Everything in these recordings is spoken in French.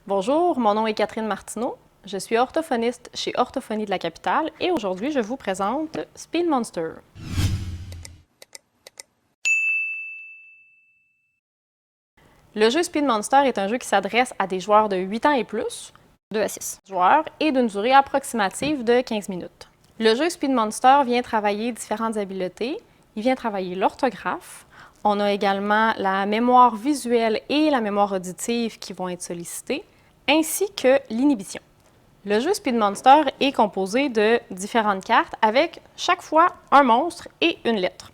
Bonjour, mon nom est Catherine Martineau. Je suis orthophoniste chez Orthophonie de la Capitale et aujourd'hui, je vous présente Speed Monster. Le jeu Speed Monster est un jeu qui s'adresse à des joueurs de 8 ans et plus, 2 à 6 joueurs, et d'une durée approximative de 15 minutes. Le jeu Speed Monster vient travailler différentes habiletés. Il vient travailler l'orthographe. On a également la mémoire visuelle et la mémoire auditive qui vont être sollicitées, ainsi que l'inhibition. Le jeu Speed Monster est composé de différentes cartes avec chaque fois un monstre et une lettre.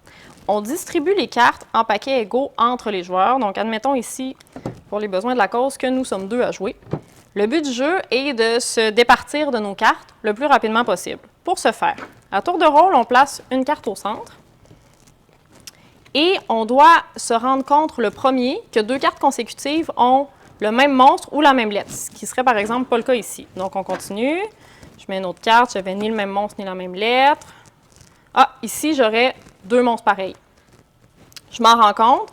On distribue les cartes en paquets égaux entre les joueurs. Donc, admettons ici, pour les besoins de la cause, que nous sommes 2 à jouer. Le but du jeu est de se départir de nos cartes le plus rapidement possible. Pour ce faire, à tour de rôle, on place une carte au centre et on doit se rendre compte le premier que 2 cartes consécutives ont le même monstre ou la même lettre, ce qui serait par exemple pas le cas ici. Donc, on continue. Je mets une autre carte, je n'avais ni le même monstre ni la même lettre. Ah, ici, j'aurais 2 monstres pareils. Je m'en rends compte,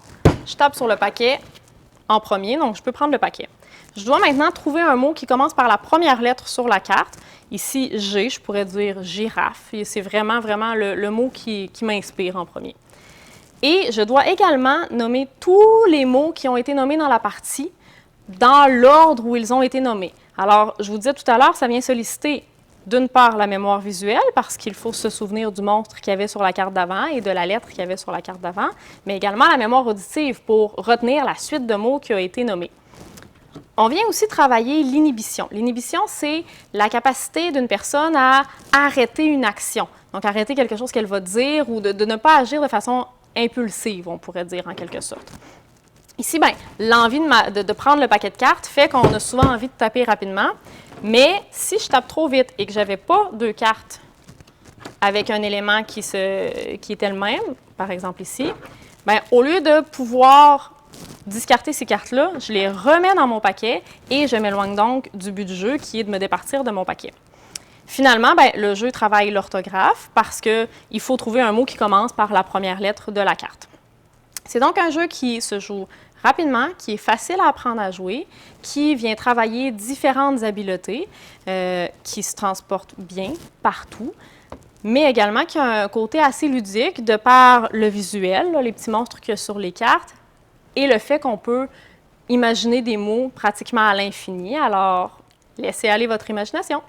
je tape sur le paquet en premier, donc je peux prendre le paquet. Je dois maintenant trouver un mot qui commence par la première lettre sur la carte. Ici, G, je pourrais dire girafe, et c'est vraiment le mot qui m'inspire en premier. Et je dois également nommer tous les mots qui ont été nommés dans la partie dans l'ordre où ils ont été nommés. Alors, je vous disais tout à l'heure, ça vient solliciter d'une part la mémoire visuelle, parce qu'il faut se souvenir du monstre qu'il y avait sur la carte d'avant et de la lettre qu'il y avait sur la carte d'avant, mais également la mémoire auditive pour retenir la suite de mots qui a été nommée. On vient aussi travailler l'inhibition. L'inhibition, c'est la capacité d'une personne à arrêter une action. Donc, arrêter quelque chose qu'elle va dire ou de ne pas agir de façon impulsive, on pourrait dire en quelque sorte. Ici, bien, l'envie de prendre le paquet de cartes fait qu'on a souvent envie de taper rapidement, mais si je tape trop vite et que je n'avais pas 2 cartes avec un élément qui était le même, par exemple ici, bien, au lieu de pouvoir discarter ces cartes-là, je les remets dans mon paquet et je m'éloigne donc du but du jeu qui est de me départir de mon paquet. Finalement, bien, le jeu travaille l'orthographe parce qu'il faut trouver un mot qui commence par la première lettre de la carte. C'est donc un jeu qui se joue rapidement, qui est facile à apprendre à jouer, qui vient travailler différentes habiletés, qui se transportent bien partout, mais également qui a un côté assez ludique de par le visuel, là, les petits monstres qu'il y a sur les cartes, et le fait qu'on peut imaginer des mots pratiquement à l'infini. Alors, laissez aller votre imagination.